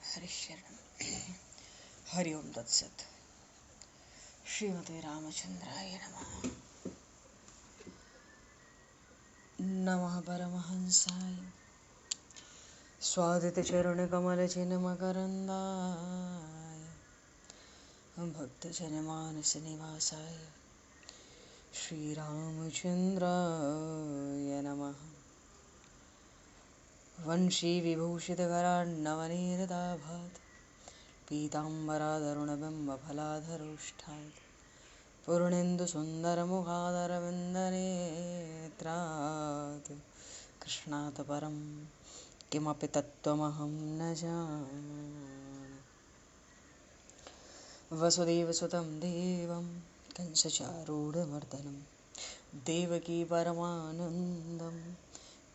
हरिशरण हरि ओम तत्सत। श्रीमते रामचंद्राय नमः। नमः परमहंसाय स्वादितचरणकमलचिन्मकरन्दाय भक्तजनमानसनिवासाय श्रीरामचन्द्राय नमः। वंशीविभूषितकरान्नवनीरदाभात् पीताम्बराधरुणबिम्बफलाधरोष्ठात् पूर्णेन्दुसुन्दरमुखादरविन्दनेत्रात् कृष्णात् परं किमपि तत्त्वमहं न जाने। वसुदेवसुतं देवं कंसचारूढमर्दनं देवकी परमानन्दं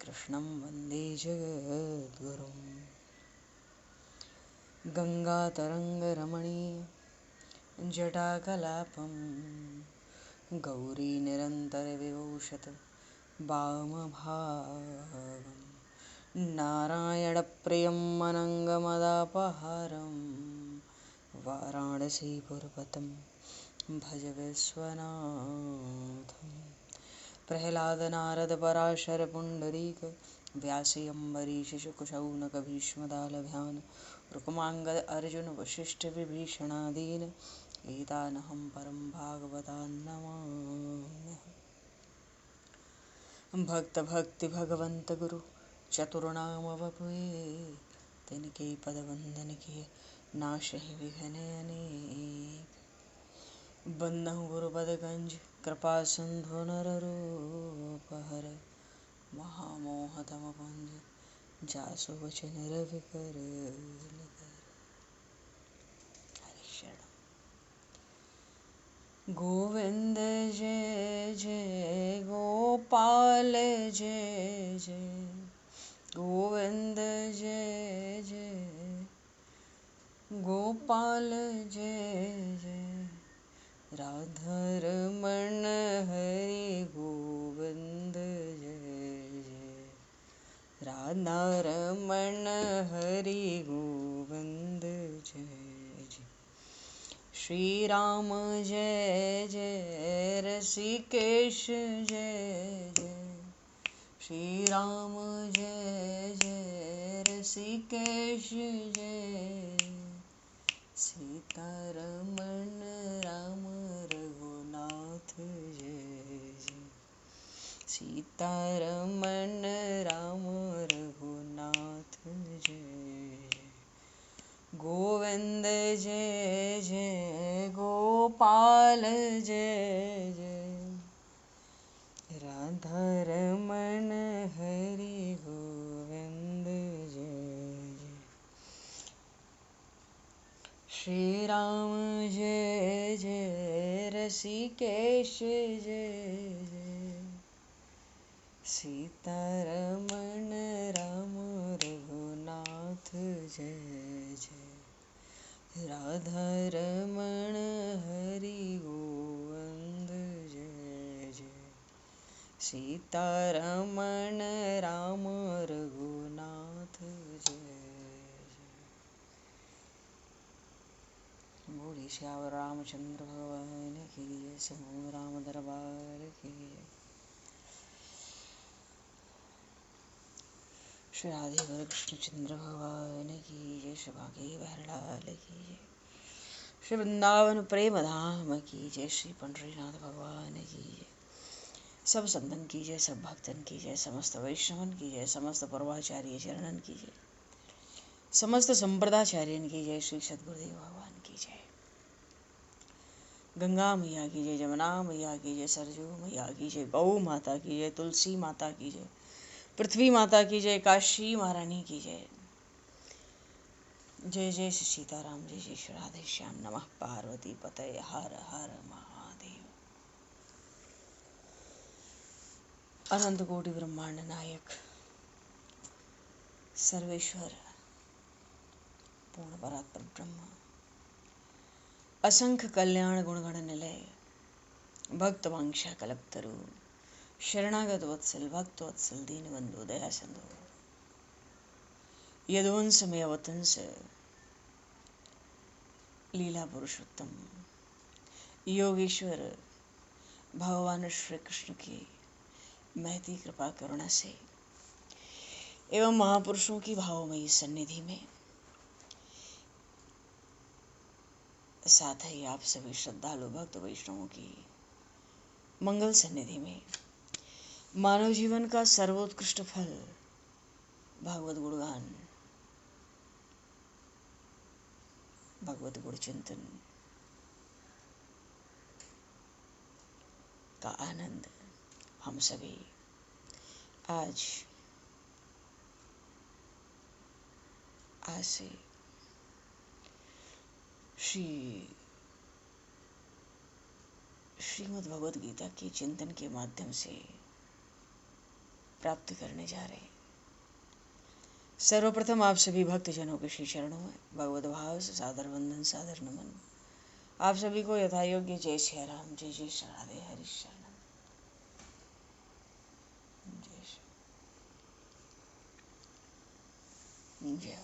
कृष्णं वन्दे जगद्गुरुं। गङ्गातरङ्गरमणीय जटाकलापं गौरीनिरन्तरविभूषत वामभागं नारायणप्रियं अनङ्गमदापहारं वाराणसीपुरपतं भज विश्वनाथं। प्रह्लादनारदपराशरपुण्डरीक व्यासि अम्बरीषशुकशौनकभीष्मदालभ्यान् रुक्माङ्गद अर्जुन वसिष्ठ विभीषणादीन् एतानहं परं भागवतान् नमाम्यहम्। भक्त भक्ति भगवंत गुरु चतुर्नाम वपुए तिनके पद वंदन किए नाशहि विघ्न अनेक। बंदहु गुरुपद गंज कृपा सिंधु नररूप हर महामोह तम पुंज जासु वचन रवि कर गोविंद जय जय गोपाल जय जय गोविंद जय जय गोपाल जय जय राधारमण हरि गोविंद जय जय राधारमण हरि गोविंद जय जय। श्री राम जय जय ऋषिकेश जय जय श्री राम जय जय ऋषिकेश जय सीतारमण राम रघुनाथ जय जय सीतारमण राम रघुनाथ जय जय। गोविंद जय जय गोपाल जय जय राधारमण हरि गोविंद जय जय। श्री राम जय जय ऋषिकेश जय जय सीतारमण राम रघुनाथ जय जय राधारमण हरि गोविंद जय जय सीतारमण राम रघुनाथ जय जय। बोले श्याम रामचंद्र भगवान की जय। समूह राम दरबार की जय। श्री राधे कृष्णचंद्र भगवान की जय। श्री बांके बहरलाल की जय। श्री वृंदावन प्रेम धाम की जय। श्री पंडरीनाथ भगवान की जय। सब संतन की जय, सब भक्तन की जय, समस्त वैष्णवन की जय, समस्त पूर्वाचार्य चरणन की जय, समस्त संप्रदाचार्यन की जय। श्री सद्गुरुदेव भगवान की जय। गंगा मैया की जय, जमुना मैया की जय, सरजू मैया की जय, गौ माता की जय, तुलसी माता की जय, पृथ्वी माता की जय, काशी महारानी की जय। जय जय श्री सीताराम, जय जय श्री राधे श्याम। नमः पार्वती पतये हर हर महादेव। अनंत कोटि ब्रह्मांड नायक सर्वेश्वर पूर्ण परात्पर ब्रह्म असंख्य कल्याण गुणगण निलय भक्त वांछा कल्पतरु शरणागत वत्सल भक्त वत्सल दीनबंधु दया सिंधु यदुवंश में अवतंस लीला पुरुषोत्तम योगेश्वर भगवान श्री कृष्ण की महती कृपा करुणा से एवं महापुरुषों की भावमयी सन्निधि में, साथ ही आप सभी श्रद्धालु भक्त वैष्णवों की मंगल सन्निधि में, मानव जीवन का सर्वोत्कृष्ट फल भागवत गुणगान, भगवत गुण चिंतन का आनंद हम सभी आज से श्रीमद् भगवद गीता के चिंतन के माध्यम से प्राप्त करने जा रहे हैं। सर्वप्रथम आप सभी भक्तजनों के श्री चरणों में भगवत भाव से सादर वंदन, सादर नमन। आप सभी को यथा योग्य जय श्री राम, जय जय श्री राधे, हरि शरणम, जय श्री जय हो।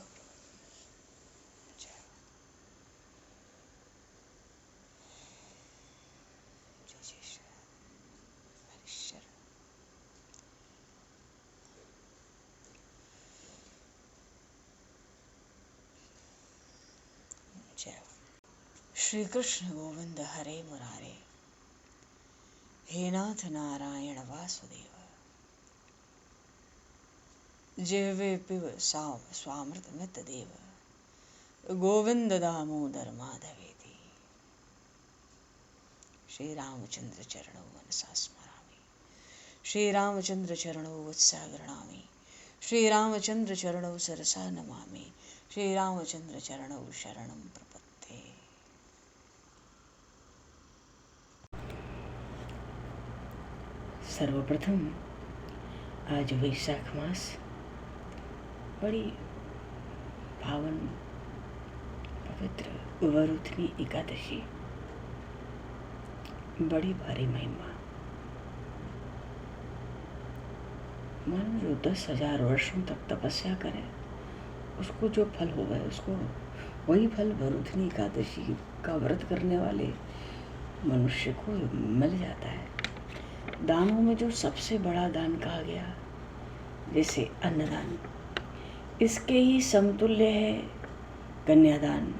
श्री कृष्ण गोविंद हरे मुरारे, हे नाथ नारायण वासुदेव, जिह्वे पिब स्वामृतमित देव, गोविंद दामोदर माधवेति। श्री रामचंद्र चरणौ मनसा स्मरामि, श्री रामचंद्र चरणौ वत्सा गृह्णामि, श्री रामचंद्र चरणौ सरसा नमामि, श्री रामचंद्र चरणौ शरणं प्रपद्ये। सर्वप्रथम आज वैशाख मास, बड़ी पावन पवित्र वरुथनी एकादशी, बड़ी भारी महिमा। मानो जो 10,000 वर्षों तक तपस्या करे उसको जो फल होगा, उसको वही फल वरुथनी एकादशी का व्रत करने वाले मनुष्य को मिल जाता है। दानों में जो सबसे बड़ा दान कहा गया, जैसे अन्नदान, इसके ही समतुल्य है कन्यादान,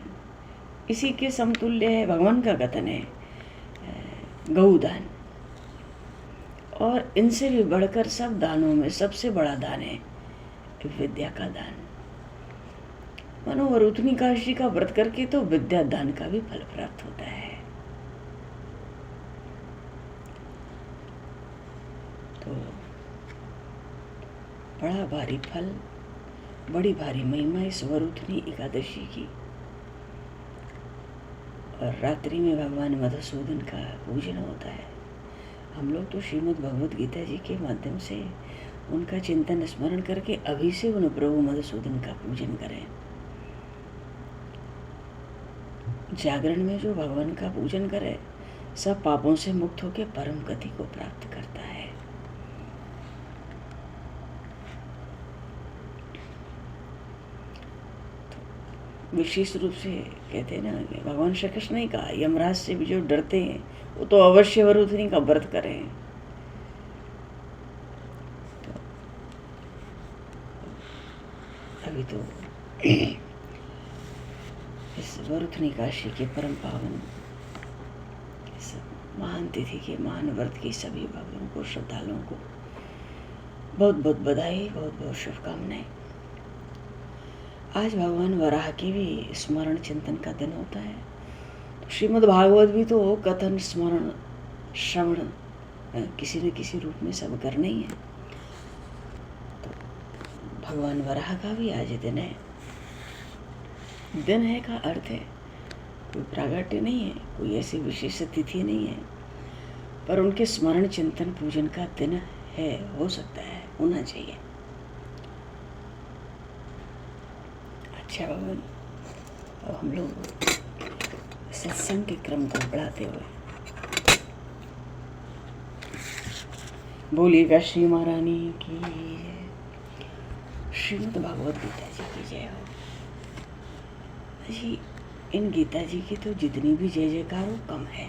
इसी के समतुल्य है, भगवान का कथन है, गौदान। और इनसे भी बढ़कर सब दानों में सबसे बड़ा दान है विद्या का दान। मानो वरुथनी एकादशी का व्रत करके तो विद्या दान का भी फल प्राप्त होता है। तो बड़ा भारी फल, बड़ी भारी महिमा इस वरुथनी एकादशी की। और रात्रि में भगवान मधुसूदन का पूजन होता है। हम लोग तो श्रीमद् भगवद गीता जी के माध्यम से उनका चिंतन स्मरण करके अभी से उन प्रभु मधुसूदन का पूजन करें। जागरण में जो भगवान का पूजन करे सब पापों से मुक्त होकर परम गति को प्राप्त करता है। विशेष रूप से कहते हैं ना, भगवान श्री कृष्ण ने कहा यमराज से भी जो डरते हैं वो तो अवश्य वरुथनी का व्रत करें। तो अभी तो इस वरुथनी एकादशी के परम पावन इस महान तिथि के महान व्रत की सभी भक्तों को, श्रद्धालुओं को बहुत बहुत बधाई, बहुत बहुत शुभकामनाएं। आज भगवान वराह के भी स्मरण चिंतन का दिन होता है। तो श्रीमद् भागवत भी तो कथन, स्मरण, श्रवण किसी न किसी रूप में सब करना ही है। तो भगवान वराह का भी आज दिन है। दिन है का अर्थ है कोई प्रागट्य नहीं है, कोई ऐसी विशेष तिथि नहीं है, पर उनके स्मरण चिंतन पूजन का दिन है, हो सकता है, होना चाहिए। अच्छा भगवान, अब हम लोग सत्संग के क्रम को बढ़ाते हुए बोलिएगा श्री महारानी की, श्रीमद् भागवत गीता जी की जय हो। जी इन गीता जी की तो जितनी भी जय जयकार हो कम है।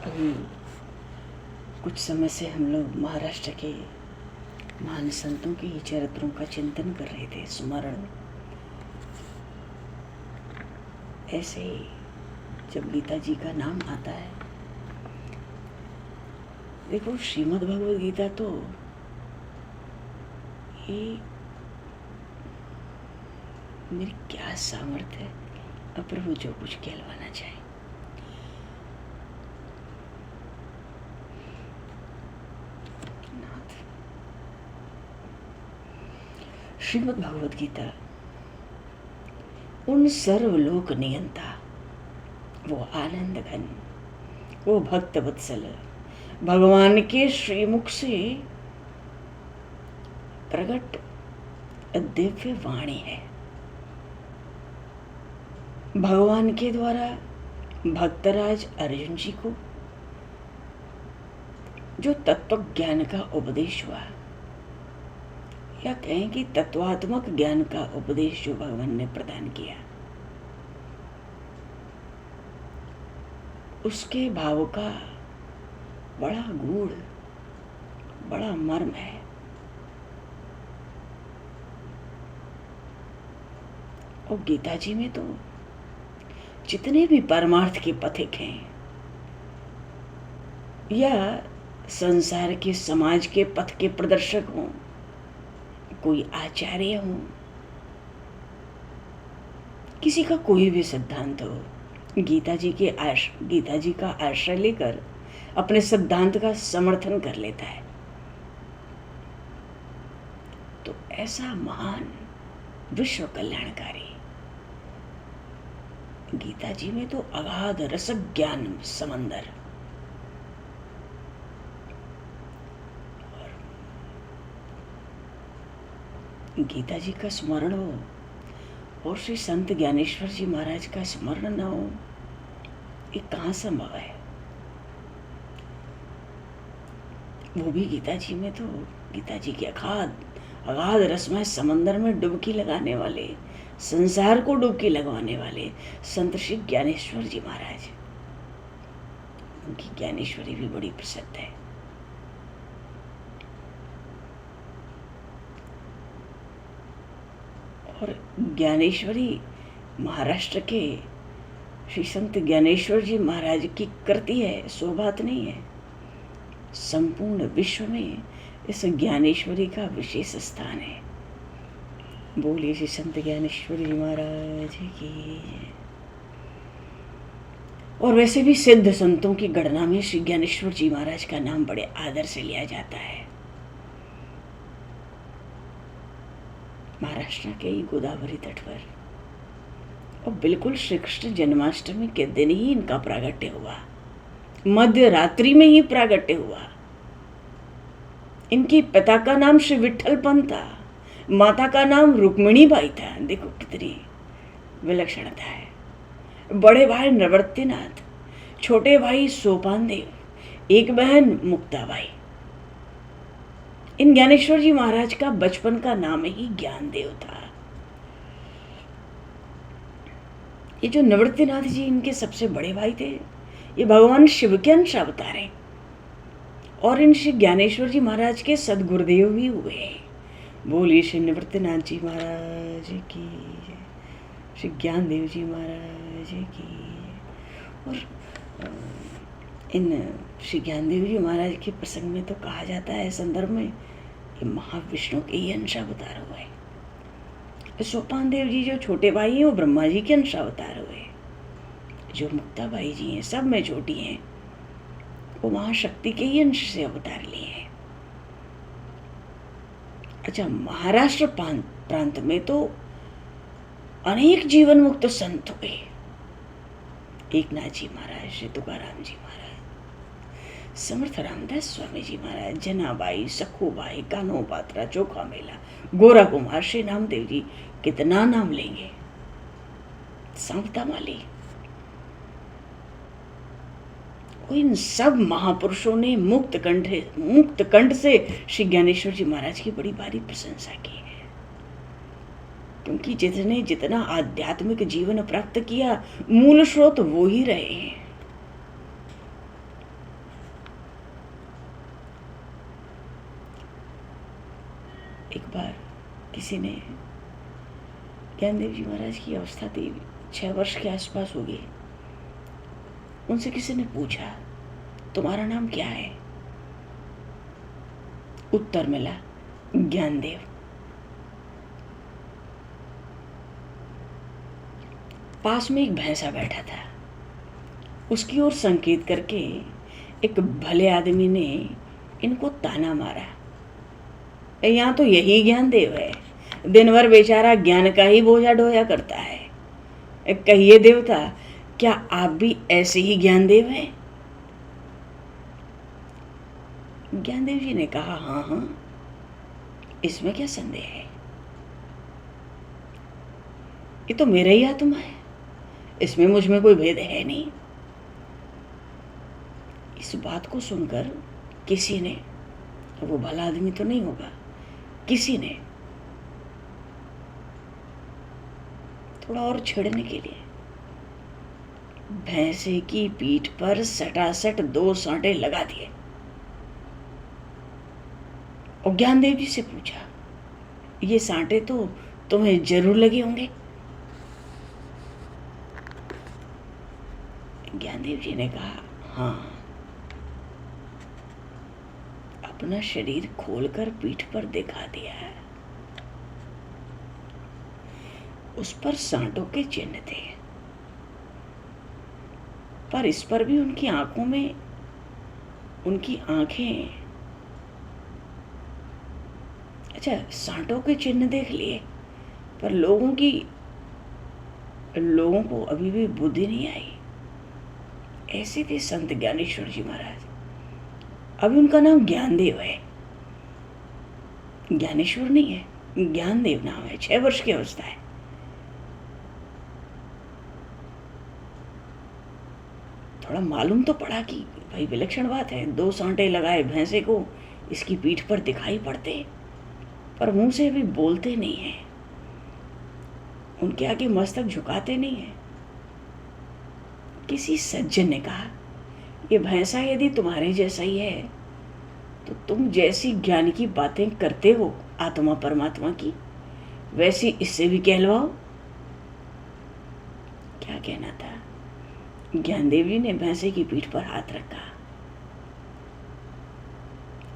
अभी कुछ समय से हम लोग महाराष्ट्र के महान संतों के ही चरित्रों का चिंतन कर रहे थे, स्मरण। ऐसे ही जब गीता जी का नाम आता है, देखो श्रीमद् भगवद गीता तो ये मेरी क्या सामर्थ्य है, अब प्रभु जो कुछ कहलवाना चाहे। श्रीमद् भगवद गीता उन सर्वलोक नियंता, वो आनंद घन, वो भक्त वत्सल भगवान के श्रीमुख से प्रकट दिव्य वाणी है। भगवान के द्वारा भक्तराज अर्जुन जी को जो तत्व ज्ञान का उपदेश हुआ, या कहें कि तत्वात्मक ज्ञान का उपदेश जो भगवान ने प्रदान किया, उसके भाव का बड़ा गूढ़, बड़ा मर्म है। और गीता जी में तो जितने भी परमार्थ के पथिक हैं या संसार के समाज के पथ के प्रदर्शक हों, कोई आचार्य हों, किसी का कोई भी सिद्धांत हो, गीता जी का आश्रय लेकर अपने सिद्धांत का समर्थन कर लेता है। तो ऐसा महान विश्व कल्याणकारी गीता जी में तो अगाध रस ज्ञान समंदर, और गीता जी का स्मरण हो और श्री संत ज्ञानेश्वर जी महाराज का स्मरण न हो, ये कहाँ संभव है। वो भी गीता जी में तो गीता जी के अगाध रसमय समंदर में डुबकी लगाने वाले, संसार को डुबकी लगवाने वाले संत श्री ज्ञानेश्वर जी महाराज, उनकी ज्ञानेश्वरी भी बड़ी प्रसिद्ध है। और ज्ञानेश्वरी महाराष्ट्र के श्री संत ज्ञानेश्वर जी महाराज की कृति है, सो बात नहीं है। संपूर्ण विश्व में इस ज्ञानेश्वरी का विशेष स्थान है। बोलिए श्री संत ज्ञानेश्वर जी महाराज की। और वैसे भी सिद्ध संतों की गणना में श्री ज्ञानेश्वर जी महाराज का नाम बड़े आदर से लिया जाता है। महाराष्ट्र के ही गोदावरी तट पर, और बिल्कुल श्री कृष्ण जन्माष्टमी के दिन ही इनका प्रागट्य हुआ, मध्य रात्रि में ही प्रागट्य हुआ। इनके पिता का नाम श्री विठल पंत था, माता का नाम रुक्मिणी बाई था। देखो कितनी विलक्षणता है। बड़े भाई निवृत्तिनाथ, छोटे भाई सोपान देव, एक बहन मुक्ताबाई। इन ज्ञानेश्वर जी महाराज का बचपन का नाम ही ज्ञानदेव था। ये जो निवृत्तिनाथ जी इनके सबसे बड़े भाई थे, ये भगवान शिव के अंश अवतार हैं, और इन श्री ज्ञानेश्वर जी महाराज के सदगुरुदेव भी हुए। बोलिए श्री निवृत्तिनाथ जी महाराज की, श्री ज्ञानदेव जी महाराज की। और इन श्री ज्ञानदेव जी महाराज के प्रसंग में तो कहा जाता है, संदर्भ में, ये महाविष्णु के ही अंश अवतार हुए। सोपान देव जी जो छोटे भाई हैं वो ब्रह्मा जी के अंश अवतार हुए। जो मुक्ताबाई जी हैं, सब में छोटी हैं, वो महाशक्ति के ही अंश से अवतार लिए हैं। अच्छा, महाराष्ट्र प्रांत में तो अनेक जीवन मुक्त संत हुए। एकनाथ जी महाराज, श्री तुकाराम जी महाराज, समर्थ रामदास स्वामी जी महाराज, जनाबाई, सखूबाई, कान्होपात्रा, चोखा मेला, गोरा कुमार, श्री नामदेव जी, कितना नाम लेंगे, सांवता माली। इन सब महापुरुषों ने मुक्त कंठ से श्री ज्ञानेश्वर जी महाराज की बड़ी भारी प्रशंसा की है। क्योंकि जिसने जितना आध्यात्मिक जीवन प्राप्त किया, मूल स्रोत वो ही रहे हैं। एक बार किसी ने ज्ञानदेव जी महाराज की अवस्था थी, 6 वर्ष के आसपास हो गई। उनसे किसी ने पूछा, तुम्हारा नाम क्या है? उत्तर मिला, ज्ञानदेव। पास में एक भैंसा बैठा था, उसकी ओर संकेत करके एक भले आदमी ने इनको ताना मारा, यहाँ तो यही ज्ञानदेव है, दिन भर बेचारा ज्ञान का ही बोझा ढोया करता है। कहिए देवता, क्या आप भी ऐसे ही ज्ञानदेव हैं? ज्ञानदेव जी ने कहा, हाँ हाँ, इसमें क्या संदेह है, ये तो मेरा ही आत्मा है, इसमें मुझ में कोई भेद है नहीं। इस बात को सुनकर किसी ने, वो भला आदमी तो नहीं होगा, किसी ने थोड़ा और छेड़ने के लिए भैंसे की पीठ पर सटासट 2 सांटे लगा दिए और ज्ञानदेव जी से पूछा, ये सांटे तो तुम्हें जरूर लगे होंगे? ज्ञानदेव जी ने कहा, हाँ। अपना शरीर खोलकर पीठ पर दिखा दिया है। उस पर सांटों के चिन्ह थे, पर इस पर भी उनकी आंखों में, उनकी आंखें, अच्छा, सांटों के चिन्ह देख लिए, पर लोगों को अभी भी बुद्धि नहीं आई। ऐसे थे संत ज्ञानेश्वर जी महाराज। अभी उनका नाम ज्ञानदेव है, ज्ञानेश्वर नहीं है, ज्ञानदेव नाम है। 6 वर्ष की अवस्था है। थोड़ा मालूम तो पड़ा कि भाई विलक्षण बात है, 2 सांटे लगाए भैंसे को, इसकी पीठ पर दिखाई पड़ते, पर मुंह से भी बोलते नहीं है, उनके आगे मस्तक झुकाते नहीं है। किसी सज्जन ने कहा, ये भैंसा यदि तुम्हारे जैसा ही है तो तुम जैसी ज्ञान की बातें करते हो आत्मा परमात्मा की, वैसी इससे भी कहलवाओ। क्या कहना था? ज्ञानदेव जी ने भैंसे की पीठ पर हाथ रखा।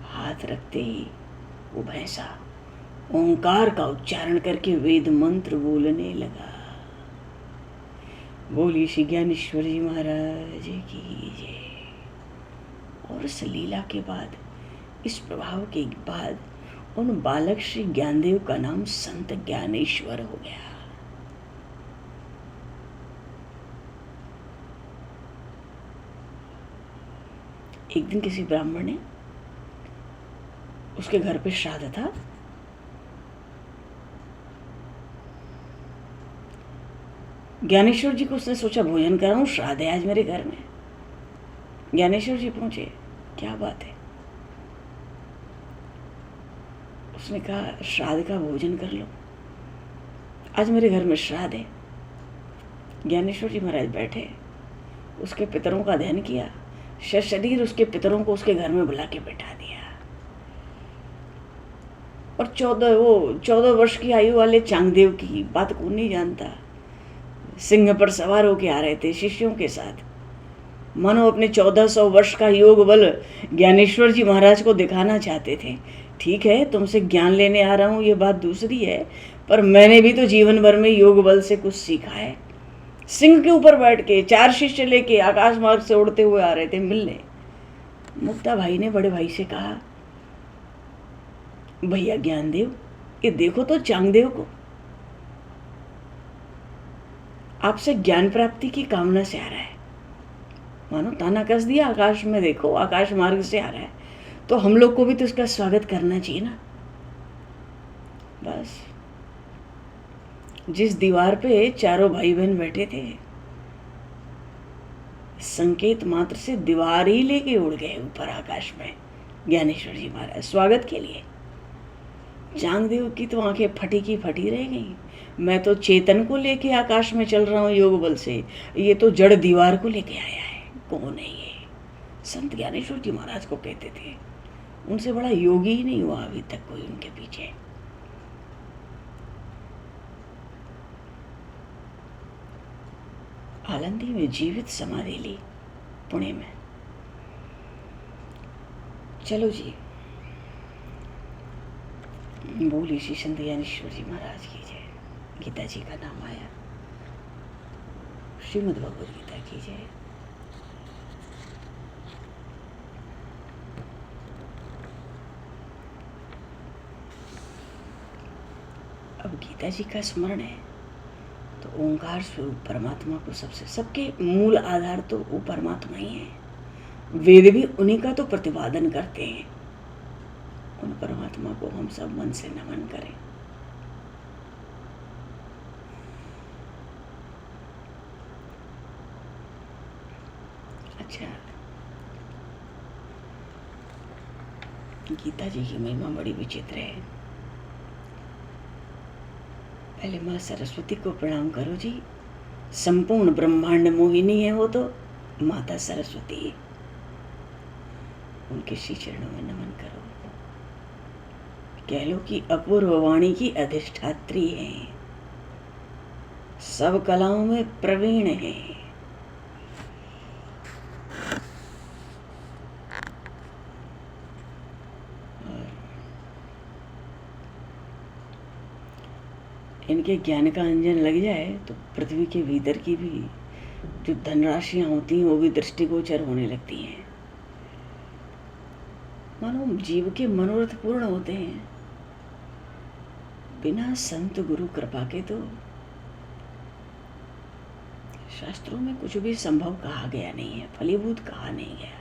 हाथ रखते ही वो भैंसा ओंकार का उच्चारण करके वेद मंत्र बोलने लगा। बोली श्री ज्ञानेश्वर जी महाराज की जय। और इस लीला के बाद, इस प्रभाव के बाद, उन बालक श्री ज्ञानदेव का नाम संत ज्ञानेश्वर हो गया। एक दिन किसी ब्राह्मण ने, उसके घर पे श्राद्ध था, ज्ञानेश्वर जी को उसने सोचा भोजन कराऊं, श्राद्ध है आज मेरे घर में। ज्ञानेश्वर जी पहुंचे, क्या बात है? उसने कहा, श्राद्ध का भोजन कर लो, आज मेरे घर में श्राद्ध है। ज्ञानेश्वर जी महाराज बैठे, उसके पितरों का ध्यान किया, सशरीर उसके पितरों को उसके घर में बुला के बैठा दिया। और 14 वर्ष की आयु वाले चांगदेव की बात को नहीं जानता, सिंह पर सवार होके आ रहे थे शिष्यों के साथ, मानो अपने 1400 वर्ष का योग बल ज्ञानेश्वर जी महाराज को दिखाना चाहते थे। ठीक है, तुमसे ज्ञान लेने आ रहा हूँ, ये बात दूसरी है, पर मैंने भी तो जीवन भर में योग बल से कुछ सीखा है। सिंह के ऊपर बैठ के 4 शिष्य लेके आकाश मार्ग से उड़ते हुए आ रहे थे मिलने। मुक्ता भाई ने बड़े भाई से कहा, भैया ज्ञानदेव, ये देखो तो चांगदेव को, आपसे ज्ञान प्राप्ति की कामना से आ रहा है। मानो ताना कस दिया, आकाश में देखो, आकाश मार्ग से आ रहा है, तो हम लोग को भी तो इसका स्वागत करना चाहिए ना। बस जिस दीवार पे चारों भाई बहन बैठे थे, संकेत मात्र से दीवार ही लेके उड़ गए ऊपर आकाश में ज्ञानेश्वर जी महाराज स्वागत के लिए। चांगदेव की तो आंखें फटी की फटी रह गई। मैं तो चेतन को लेके आकाश में चल रहा हूँ योग बल से, ये तो जड़ दीवार को लेके आया है। कौन है ये? संत ज्ञानेश्वर जी महाराज को कहते थे, उनसे बड़ा योगी ही नहीं हुआ अभी तक कोई उनके पीछे। आलंदी में जीवित समाधि ली, पुणे में। चलो जी, बोली श्री संत ज्ञानेश्वर जी महाराज की जय। गीता जी का नाम आया, श्रीमद् भगवद गीता की जय। अब गीता जी का स्मरण है तो ओंकार स्वरूप परमात्मा को सबके मूल आधार तो वो परमात्मा ही है। वेद भी उन्हीं का तो प्रतिपादन करते हैं। उन परमात्मा को हम सब मन से नमन करें। अच्छा, गीता जी की महिमा बड़ी विचित्र है। पहले माँ सरस्वती को प्रणाम करो जी। संपूर्ण ब्रह्मांड मोहिनी है वो तो माता सरस्वती। उनके श्री चरणों में नमन करो। कह लो कि अपूर्व वाणी की अधिष्ठात्री है, सब कलाओं में प्रवीण है। इनके ज्ञान का अंजन लग जाए तो पृथ्वी के भीतर की भी जो धनराशियां होती हैं वो भी दृष्टिगोचर होने लगती हैं। मानो जीव के मनोरथ पूर्ण होते हैं। बिना संत गुरु कृपा के तो शास्त्रों में कुछ भी संभव कहा गया नहीं है, फलीभूत कहा नहीं गया।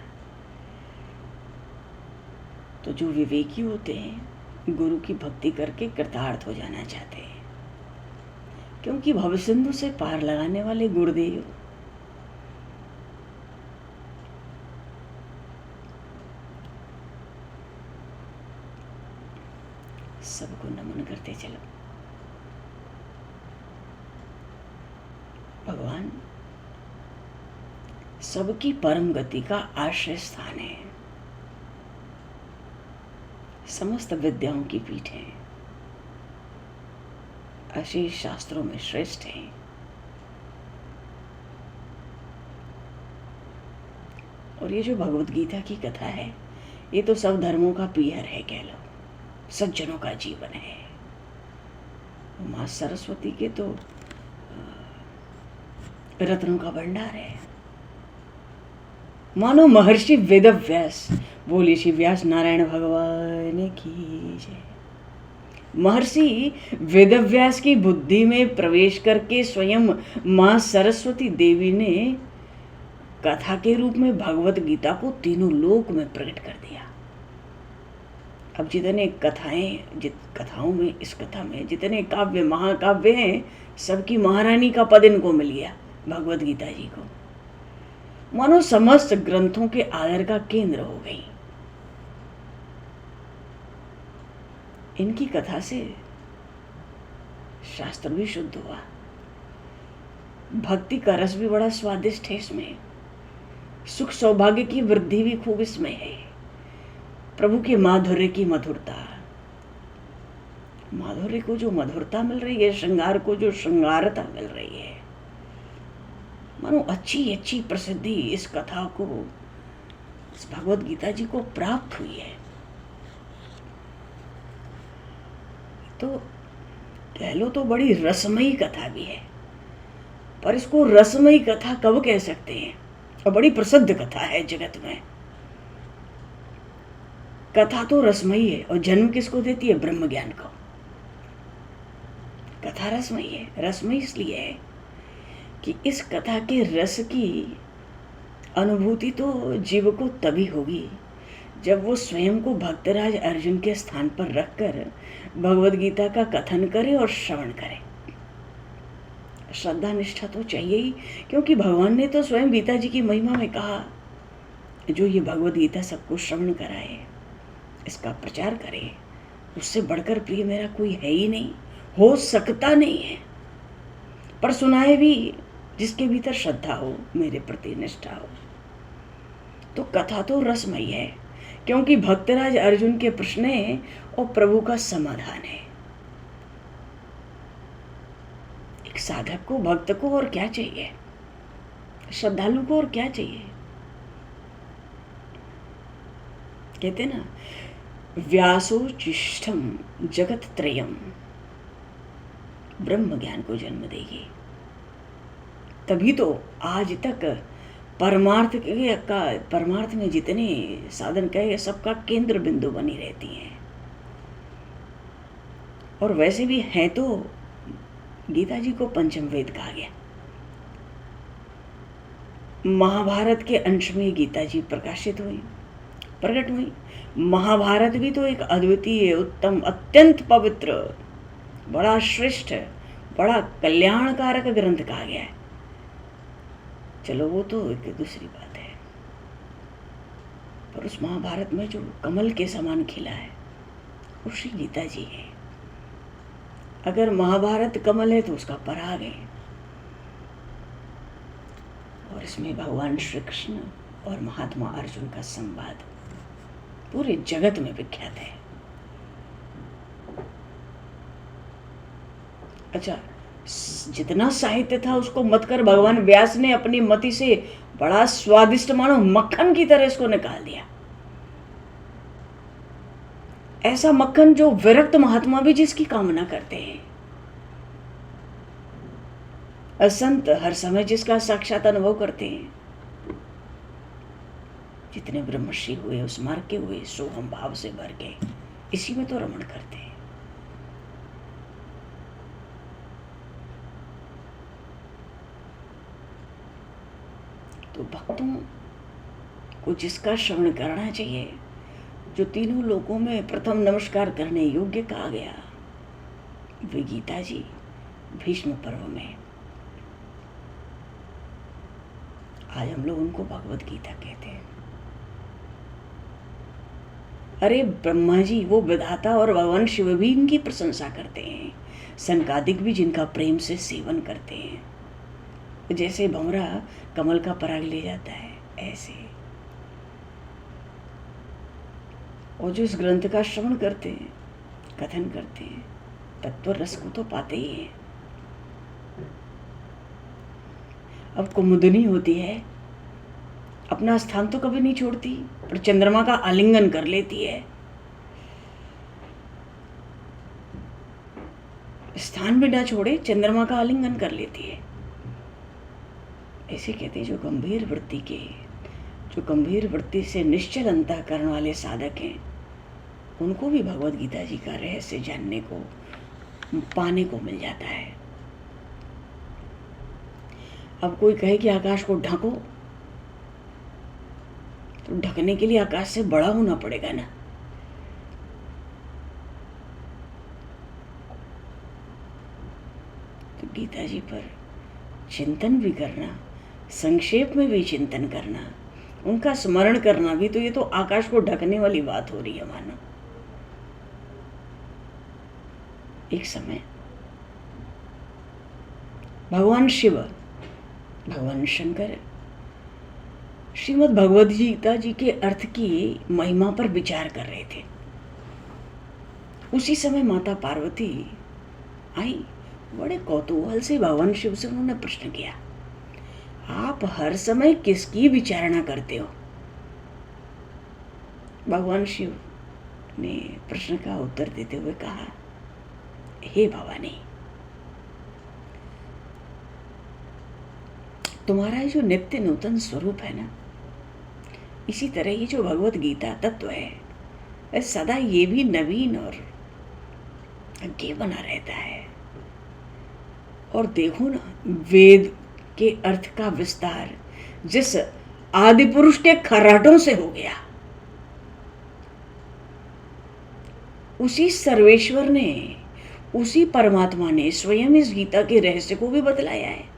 तो जो विवेकी होते हैं गुरु की भक्ति करके कृतार्थ हो जाना चाहते हैं, क्योंकि भवसिंधु से पार लगाने वाले गुरुदेव सबको नमन करते चलो। भगवान सबकी परम गति का आश्रय स्थान है, समस्त विद्याओं की पीठ है, अशेष शास्त्रों में श्रेष्ठ है। और ये जो भगवत गीता की कथा है ये तो सब धर्मों का पीहर है, कह लो सज्जनों का जीवन है। माँ सरस्वती के तो रत्नों का भंडार है। मानो महर्षि वेदव्यास, बोली श्री व्यास नारायण भगवान की जय। महर्षि वेदव्यास की बुद्धि में प्रवेश करके स्वयं माँ सरस्वती देवी ने कथा के रूप में भगवत गीता को तीनों लोक में प्रकट कर दिया। अब जितने कथाओं में, इस कथा में जितने काव्य महाकाव्य हैं, सबकी महारानी का पद इनको मिल गया भगवत गीता जी को। मानो समस्त ग्रंथों के आदर का केंद्र हो गई। इनकी कथा से शास्त्र भी शुद्ध हुआ, भक्ति का रस भी बड़ा स्वादिष्ट है इसमें, सुख सौभाग्य की वृद्धि भी खूब इसमें है, प्रभु के माधुर्य की मधुरता, माधुर्य को जो मधुरता मिल रही है, श्रृंगार को जो श्रृंगारता मिल रही है, मानो अच्छी अच्छी प्रसिद्धि इस कथा को, इस भगवत गीता जी को प्राप्त हुई है। तो कह लो तो बड़ी रसमयी कथा भी है, पर इसको रसमयी कथा कब कह सकते हैं? और बड़ी प्रसिद्ध कथा है जगत में। कथा तो रसमयी है और जन्म किसको देती है? ब्रह्म ज्ञान को। कथा रसमयी है, रसमयी इसलिए है कि इस कथा के रस की अनुभूति तो जीव को तभी होगी जब वो स्वयं को भक्तराज अर्जुन के स्थान पर रखकर भगवद गीता का कथन करे और श्रवण करे। श्रद्धा निष्ठा तो चाहिए ही, क्योंकि भगवान ने तो स्वयं गीता जी की महिमा में कहा, जो ये भगवद गीता सबको श्रवण कराए, इसका प्रचार करे, उससे बढ़कर प्रिय मेरा कोई है ही नहीं, हो सकता नहीं है। पर सुनाए भी जिसके भीतर श्रद्धा हो, मेरे प्रति निष्ठा हो। तो कथा तो रसमयी है, क्योंकि भक्तराज अर्जुन के प्रश्न है और प्रभु का समाधान है। एक साधक को, भक्त को और क्या चाहिए, श्रद्धालु को और क्या चाहिए। कहते ना, व्यासो जिष्ठम जगत त्रयम, ब्रह्म ज्ञान को जन्म देगी। तभी तो आज तक परमार्थ में जितने साधन कहे सबका केंद्र बिंदु बनी रहती हैं। और वैसे भी है तो गीता जी को पंचम वेद कहा गया। महाभारत के अंश में गीता जी प्रकाशित हुई, प्रकट हुई। महाभारत भी तो एक अद्वितीय, उत्तम, अत्यंत पवित्र, बड़ा श्रेष्ठ, बड़ा कल्याणकारक ग्रंथ कहा गया है। चलो वो तो एक दूसरी बात है। पर उस महाभारत में जो कमल के समान खिला है वो श्री गीता जी है। अगर महाभारत कमल है तो उसका पराग है। और इसमें भगवान श्री कृष्ण और महात्मा अर्जुन का संवाद पूरे जगत में विख्यात है। अच्छा, जितना साहित्य था उसको मत कर भगवान व्यास ने अपनी मति से बड़ा स्वादिष्ट, मानो मक्खन की तरह इसको निकाल दिया। ऐसा मक्खन जो विरक्त महात्मा भी जिसकी कामना करते हैं, असंत हर समय जिसका साक्षात अनुभव करते हैं। जितने ब्रह्मर्षि हुए उस मार्ग के हुए, सोहम भाव से भर के इसी में तो रमण करते हैं। तो भक्तों को जिसका श्रवण करना चाहिए, जो तीनों लोकों में प्रथम नमस्कार करने योग्य कहा गया, वे गीता जी भीष्म पर्व में। आज हम लोग उनको भगवत गीता कहते हैं। अरे ब्रह्मा जी, वो विधाता और भगवान शिव भी इनकी प्रशंसा करते हैं, सनकादिक भी जिनका प्रेम से सेवन करते हैं। जैसे भंवरा कमल का पराग ले जाता है, ऐसे। और जो इस ग्रंथ का श्रवण करते हैं, कथन करते हैं, तत्व रस को तो पाते ही हैं। अब कुमुदनी होती है, अपना स्थान तो कभी नहीं छोड़ती, पर चंद्रमा का आलिंगन कर लेती है। स्थान भी ना छोड़े, चंद्रमा का आलिंगन कर लेती है। ऐसे कहते हैं जो गंभीर वृत्ति से निश्चल अंतःकरण वाले साधक हैं, उनको भी भगवत गीता जी का रहस्य जानने को, पाने को मिल जाता है। अब कोई कहे कि आकाश को ढको, तो ढकने के लिए आकाश से बड़ा होना पड़ेगा ना। तो गीता जी पर चिंतन भी करना, संक्षेप में भी चिंतन करना, उनका स्मरण करना भी, तो ये तो आकाश को ढकने वाली बात हो रही है मानो। एक समय भगवान शिव, भगवान शंकर श्रीमद् भगवद गीता जी के अर्थ की महिमा पर विचार कर रहे थे। उसी समय माता पार्वती आई। बड़े कौतूहल से भगवान शिव से उन्होंने प्रश्न किया, आप हर समय किसकी विचारणा करते हो? भगवान शिव ने प्रश्न का उत्तर देते हुए कहा, हे भवानी, तुम्हारा जो नित्य नूतन स्वरूप है ना, इसी तरह ये जो भगवत गीता तत्व है, सदा ये भी नवीन और अज्ञेय बना रहता है। और देखो ना, वेद के अर्थ का विस्तार जिस आदि पुरुष के खर्राटों से हो गया, उसी सर्वेश्वर ने, उसी परमात्मा ने स्वयं इस गीता के रहस्य को भी बतलाया है।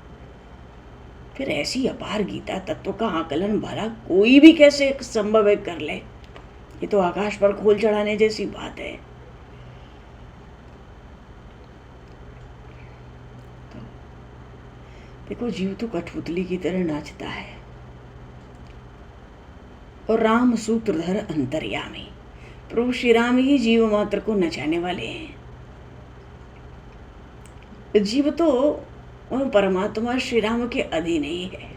फिर ऐसी अपार गीता तत्व का आकलन भला कोई भी कैसे संभव है कर ले? ये तो आकाश पर खोल चढ़ाने जैसी बात है। देखो, जीव तो कठपुतली की तरह नाचता है और राम सूत्रधर अंतर्यामी, प्रभु श्री राम ही जीव मात्र को नचाने वाले हैं। जीव तो परमात्मा श्री राम के अधीन ही है।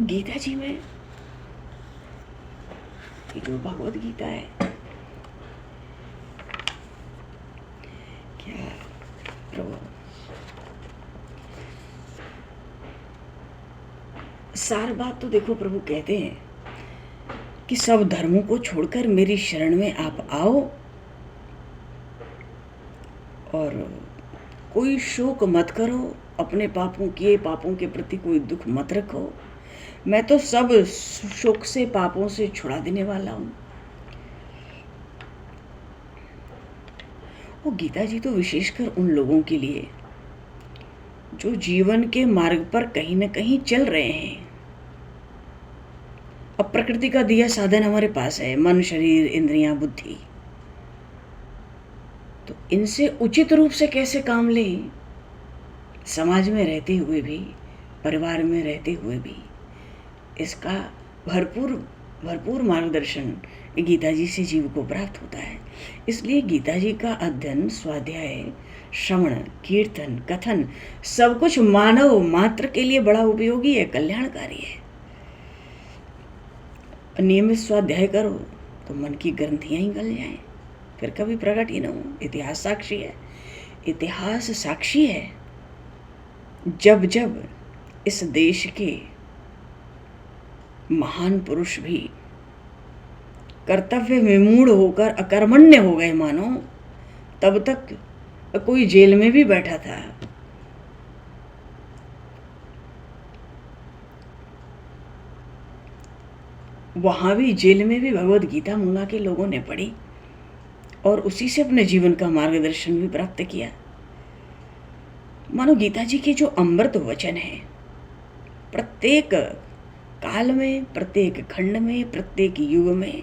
गीता जी में, जो भगवत गीता है, क्या प्रभु सार बात तो देखो, प्रभु कहते हैं कि सब धर्मों को छोड़कर मेरी शरण में आप आओ और कोई शोक मत करो, अपने किए पापों के प्रति कोई दुख मत रखो, मैं तो सब शोक से पापों से छुड़ा देने वाला हूं। वो गीता जी तो विशेषकर उन लोगों के लिए जो जीवन के मार्ग पर कहीं न कहीं चल रहे हैं। अब प्रकृति का दिया साधन हमारे पास है, मन, शरीर, इंद्रियां, बुद्धि, तो इनसे उचित रूप से कैसे काम लें, समाज में रहते हुए भी, परिवार में रहते हुए भी, इसका भरपूर मार्गदर्शन गीता जी से जीव को प्राप्त होता है। इसलिए गीता जी का अध्ययन, स्वाध्याय, श्रवण, कीर्तन, कथन सब कुछ मानव मात्र के लिए बड़ा उपयोगी है, कल्याणकारी है। नियमित स्वाध्याय करो तो मन की ग्रंथियां ही गल जाएं, फिर कभी प्रकट ही ना हो। इतिहास साक्षी है, इतिहास साक्षी है। जब जब इस देश के महान पुरुष भी कर्तव्य विमूढ़ होकर अकर्मण्य हो गए मानो, तब तक कोई जेल में भी बैठा था। वहां भी, जेल में भी भगवत गीता मंगा के लोगों ने पढ़ी और उसी से अपने जीवन का मार्गदर्शन भी प्राप्त किया। मानो गीता जी के जो अमृत वचन है, प्रत्येक काल में, प्रत्येक खंड में, प्रत्येक युग में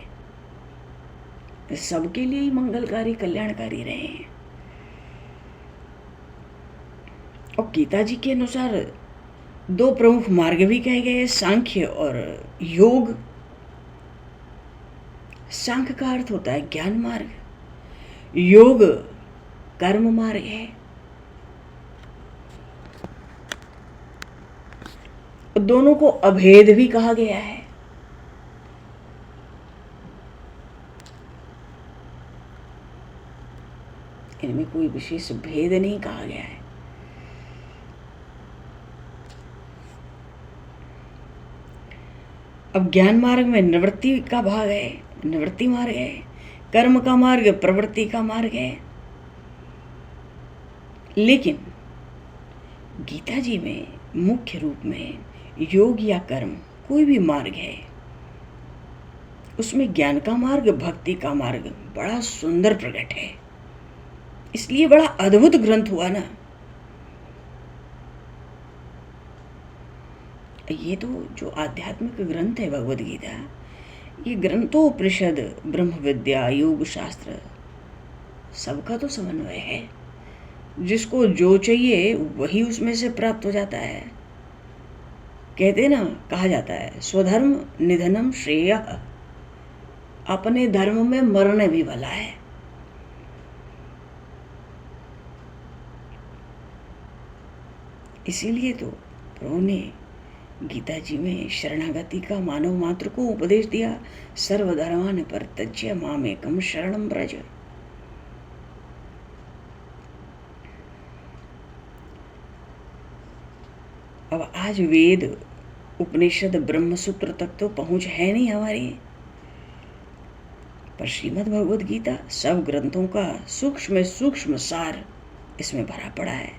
सबके लिए ही मंगलकारी, कल्याणकारी रहे हैं। और गीता जी के अनुसार दो प्रमुख मार्ग भी कहे गए, सांख्य और योग। सांख्य का अर्थ होता है ज्ञान मार्ग, योग कर्म मार्ग है। दोनों को अभेद भी कहा गया है। इनमें कोई विशेष भेद नहीं कहा गया है। अब ज्ञान मार्ग में निवृत्ति का भाग है, निवृत्ति मार्ग है, कर्म का मार्ग प्रवृत्ति का मार्ग है। लेकिन गीता जी में मुख्य रूप में योग या कर्म कोई भी मार्ग है, उसमें ज्ञान का मार्ग, भक्ति का मार्ग बड़ा सुंदर प्रकट है। इसलिए बड़ा अद्भुत ग्रंथ हुआ ना। ये तो जो आध्यात्मिक ग्रंथ है भगवद गीता, ये ग्रंथोपनिषद, ब्रह्म विद्या, योग शास्त्र सबका तो समन्वय है। जिसको जो चाहिए वही उसमें से प्राप्त हो जाता है। कहते ना, कहा जाता है स्वधर्म निधनम श्रेय, अपने धर्म में मरने भी भला है। इसीलिए तो प्रभु ने गीता जी में शरणागति का मानव मात्र को उपदेश दिया, सर्वधर्मान् परित्यज्य मामेकं शरणं व्रज। अब आज वेद, उपनिषद, ब्रह्मसूत्र तक तो पहुंच है नहीं हमारी, पर श्रीमद् भगवद गीता सब ग्रंथों का सूक्ष्म सूक्ष्म सार इसमें भरा पड़ा है।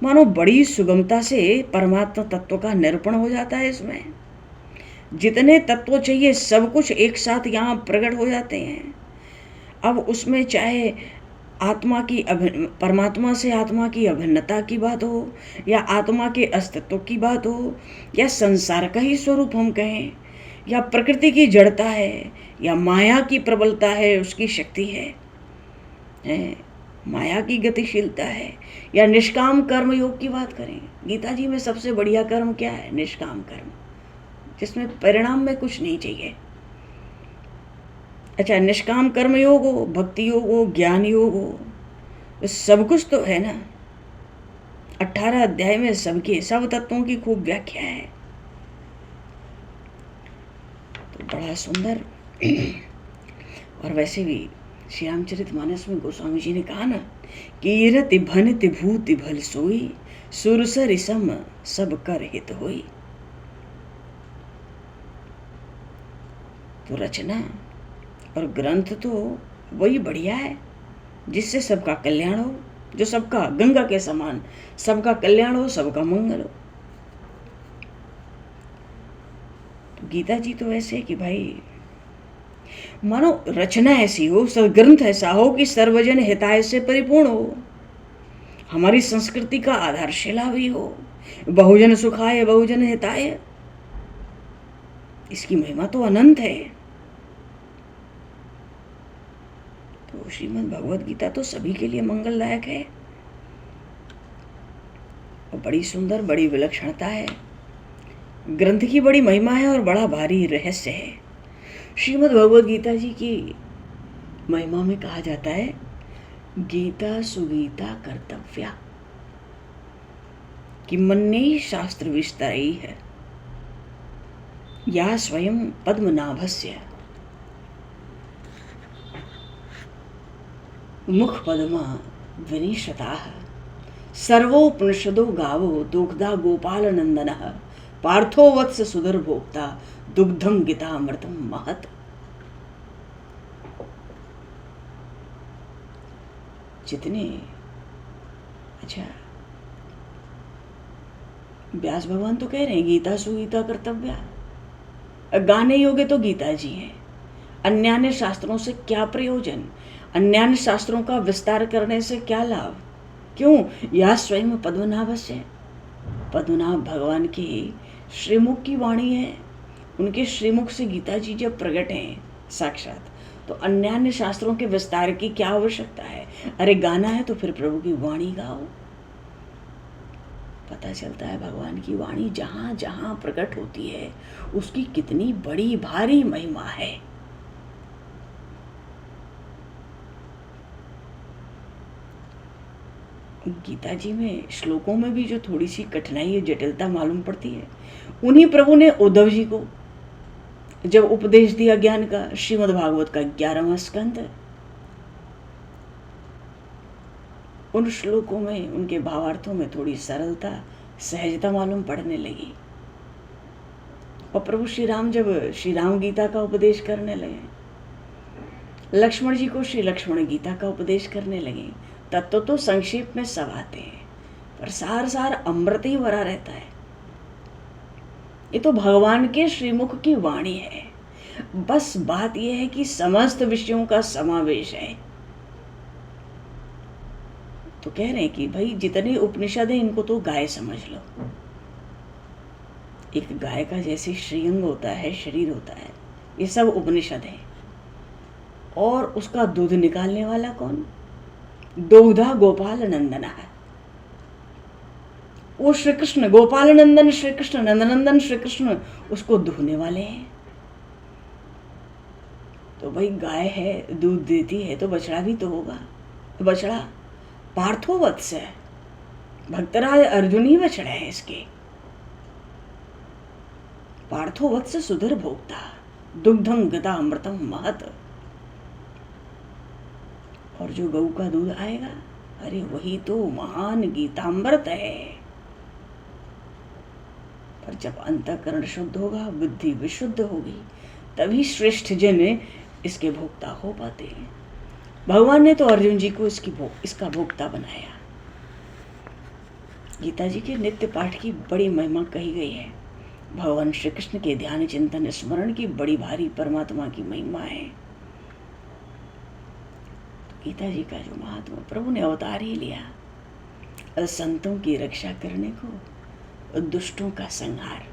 मानो बड़ी सुगमता से परमात्मा तत्व का निरूपण हो जाता है। इसमें जितने तत्व चाहिए सब कुछ एक साथ यहाँ प्रकट हो जाते हैं। अब उसमें चाहे आत्मा की परमात्मा से आत्मा की अभिन्नता की बात हो, या आत्मा के अस्तित्व की बात हो, या संसार का ही स्वरूप हम कहें, या प्रकृति की जड़ता है, या माया की प्रबलता है, उसकी शक्ति है, माया की गतिशीलता है, या निष्काम कर्म योग की बात करें, गीता जी में सबसे बढ़िया कर्म क्या है? निष्काम कर्म, जिसमें परिणाम में कुछ नहीं चाहिए। अच्छा, निष्काम कर्म योग हो, भक्ति योग हो, ज्ञान योग हो, सब कुछ तो है ना। 18 अध्याय में सबके सब तत्वों की खूब व्याख्या है। तो बड़ा सुंदर। और वैसे भी श्री रामचरितमानस में गोस्वामी जी ने कहा ना कि रति भनित भूति भल सोई, सुरसर सम सब कर हित होई। तो रचना और ग्रंथ तो वही बढ़िया है जिससे सबका कल्याण हो, जो सबका गंगा के समान सबका कल्याण हो, सबका मंगल हो। तो गीता जी तो ऐसे कि भाई मानो रचना ऐसी हो, सदग्रंथ ऐसा हो कि सर्वजन हिताय से परिपूर्ण हो, हमारी संस्कृति का आधारशिला भी हो, बहुजन सुखाय बहुजन हिताय। इसकी महिमा तो अनंत है। तो श्रीमद् भगवद गीता तो सभी के लिए मंगलदायक है और बड़ी सुंदर, बड़ी विलक्षणता है। ग्रंथ की बड़ी महिमा है और बड़ा भारी रहस्य है। श्रीमद् भगवद गीता जी की महिमा में कहा जाता है, गीता सुगीता कर्तव्या, कि मन्ये शास्त्र विस्तरई है, या स्वयं पद्मनाभस्य मुख पद्मा विनिशताः, सर्वोपनिषदो गावो दुग्धा गोपाल नंदनः, पार्थो वत्स सुधर भोक्ता दुग्धम गीतामृतम महत्। जितने अच्छा, व्यास भगवान तो कह रहे हैं गीता सुगीता कर्तव्या, गाने योग्य तो गीता जी हैं। अन्यान्य शास्त्रों से क्या प्रयोजन, अन्यान्य शास्त्रों का विस्तार करने से क्या लाभ? क्यों? या स्वयं पद्मनाभस्य, पद्मनाभ भगवान की श्रीमुख की वाणी है। उनके श्रीमुख से गीता जी जब प्रकट हैं साक्षात, तो अन्यान्य शास्त्रों के विस्तार की क्या आवश्यकता है? अरे गाना है तो फिर प्रभु की वाणी गाओ। पता चलता है भगवान की वाणी जहाँ जहाँ प्रकट होती है उसकी कितनी बड़ी भारी महिमा है। गीता जी में श्लोकों में भी जो थोड़ी सी कठिनाई और जटिलता मालूम पड़ती है, उन्हीं प्रभु ने उद्धव जी को जब उपदेश दिया ज्ञान का, श्रीमद् भागवत का 11वां स्कंद, उन श्लोकों में उनके भावार्थों में थोड़ी सरलता, सहजता मालूम पड़ने लगी। और प्रभु श्री राम जब श्री राम गीता का उपदेश करने लगे, लक्ष्मण जी को श्री लक्ष्मण गीता का उपदेश करने लगे, तत्व तो संक्षेप में सब आते हैं पर सार सार अमृत ही भरा रहता है। ये तो भगवान के श्रीमुख की वाणी है। बस बात यह है कि समस्त विषयों का समावेश है। तो कह रहे हैं कि भाई जितने उपनिषद हैं इनको तो गाय समझ लो। एक गाय का जैसे श्रीअंग होता है, शरीर होता है, ये सब उपनिषद है। और उसका दूध निकालने वाला कौन? दुग्धा गोपाल नंदना है। वो श्री कृष्ण, गोपाल नंदन श्री कृष्ण, नंदनंदन श्री कृष्ण, उसको दुहने वाले हैं। तो भाई गाय है, दूध देती है, तो बछड़ा भी तो होगा। बछड़ा पार्थो वत्स है, भक्तराज अर्जुन ही बछड़ा है इसके। पार्थो वत्स सुधर भोक्ता दुग्धम गता अमृतम महत्। और जो गऊ का दूध आएगा, अरे वही तो महान गीतामृत है। पर जब अंतःकरण शुद्ध होगा, बुद्धि विशुद्ध होगी, तभी श्रेष्ठ जन इसके भोक्ता हो पाते हैं। भगवान ने तो अर्जुन जी को इसका भोक्ता बनाया। गीता जी के नित्य पाठ की बड़ी महिमा कही गई है। भगवान श्री कृष्ण के ध्यान चिंतन स्मरण की बड़ी भारी परमात्मा की महिमा है। गीता जी का जो महात्मा, प्रभु ने अवतार ही लिया संतों की रक्षा करने को, दुष्टों का संहार।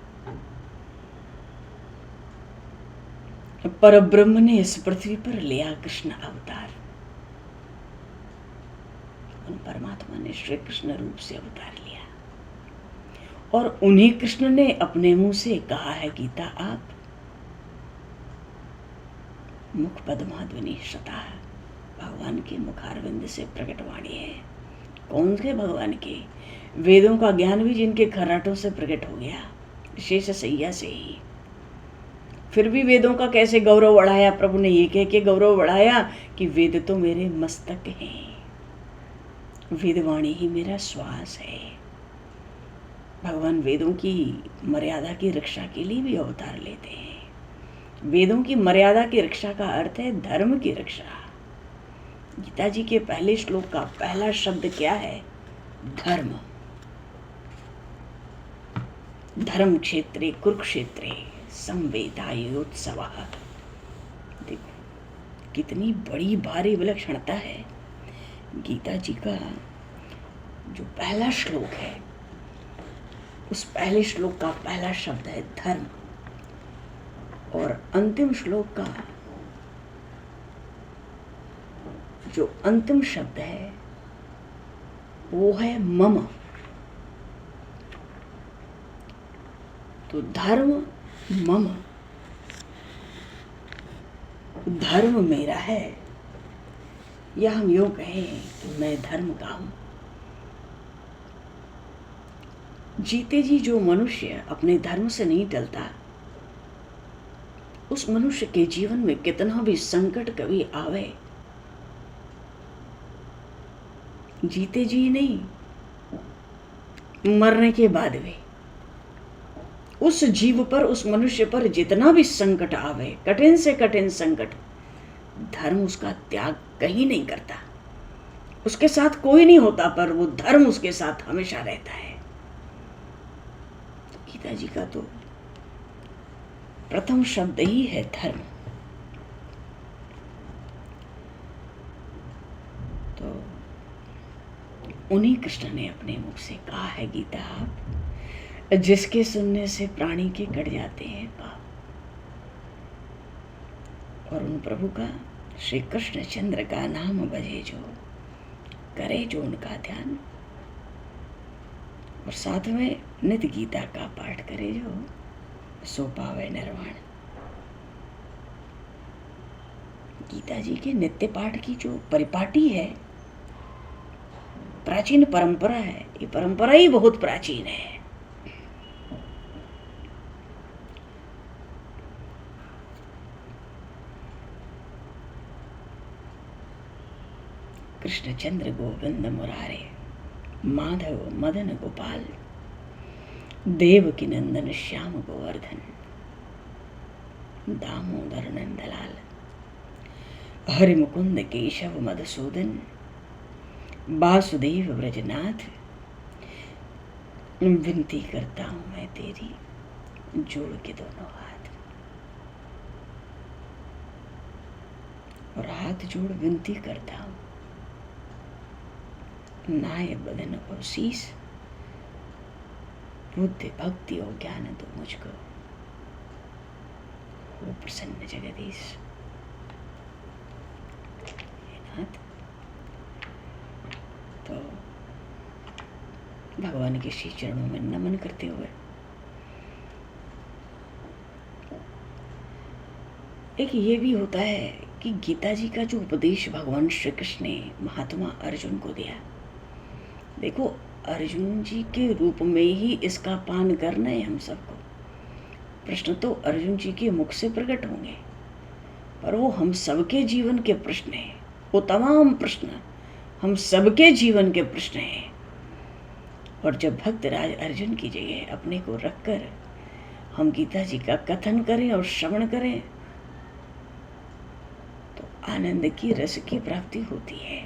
परब्रह्म ने इस पृथ्वी पर लिया कृष्ण अवतार। उन परमात्मा ने श्री कृष्ण रूप से अवतार लिया और उन्हीं कृष्ण ने अपने मुंह से कहा है, गीता आप मुख पद्माध्वनि श्रुता, भगवान के मुखारविंद से प्रकट वाणी है। कौन से भगवान के? वेदों का ज्ञान भी जिनके खर्राटों से प्रकट हो गया, शेष सैया से ही। फिर भी वेदों का कैसे गौरव बढ़ाया प्रभु ने, ये कह के गौरव बढ़ाया कि वेद तो मेरे मस्तक हैं, वेदवाणी ही मेरा श्वास है। भगवान वेदों की मर्यादा की रक्षा के लिए भी अवतार लेते हैं। वेदों की मर्यादा की रक्षा का अर्थ है धर्म की रक्षा। गीता जी के पहले श्लोक का पहला शब्द क्या है? धर्म। धर्म क्षेत्रे कुरुक्षेत्रे संवेदायोत्सवः। देखो कितनी बड़ी भारी विलक्षणता है। गीता जी का जो पहला श्लोक है, उस पहले श्लोक का पहला शब्द है धर्म, और अंतिम श्लोक का जो अंतिम शब्द है वो है मम। तो धर्म मम, धर्म मेरा है, या हम यूं कहें कि मैं धर्म का हूं। जीते जी जो मनुष्य अपने धर्म से नहीं टलता, उस मनुष्य के जीवन में कितना भी संकट कभी आवे, जीते जी नहीं, मरने के बाद भी उस जीव पर, उस मनुष्य पर जितना भी संकट आवे, कठिन से कठिन संकट, धर्म उसका त्याग कहीं नहीं करता। उसके साथ कोई नहीं होता, पर वो धर्म उसके साथ हमेशा रहता है। गीता जी का तो प्रथम शब्द ही है धर्म। तो उन्हीं कृष्ण ने अपने मुख से कहा है, गीता आप जिसके सुनने से प्राणी के कट जाते हैं पाप। और उन प्रभु का, श्री कृष्ण चंद्र का नाम भजे जो, करे जो उनका ध्यान, और साथ में नित्य गीता का पाठ करे जो, सो पावे निर्वाण। गीता जी के नित्य पाठ की जो परिपाटी है, प्राचीन परंपरा है, ये परंपरा ही बहुत प्राचीन है। कृष्णचंद्र गोविंद मुरारे, माधव मदन गोपाल, देवकी नंदन श्याम गोवर्धन, दामोदर नंदलाल, हरि मुकुंद केशव मधुसूदन, वासुदेव ब्रजनाथ, विनती करता हूं मैं तेरी, जोड़ के दोनों हाथ, और हाथ जोड़ विनती करता हूं, नाय बदन और शीश, बुद्धि भक्ति और ज्ञान दो मुझको, वो प्रसन्न जगदीश। नाथ, तो भगवान के श्री चरणों में नमन करते हुए एक ये भी होता है कि गीता जी का जो उपदेश भगवान श्री कृष्ण ने महात्मा अर्जुन को दिया, देखो अर्जुन जी के रूप में ही इसका पान करना है हम सबको। प्रश्न तो अर्जुन जी के मुख से प्रकट होंगे, पर वो हम सबके जीवन के प्रश्न हैं। वो तमाम प्रश्न हम सबके जीवन के प्रश्न हैं। और जब भक्त राज अर्जुन की जगह अपने को रखकर हम गीता जी का कथन करें और श्रवण करें, तो आनंद की, रस की प्राप्ति होती है।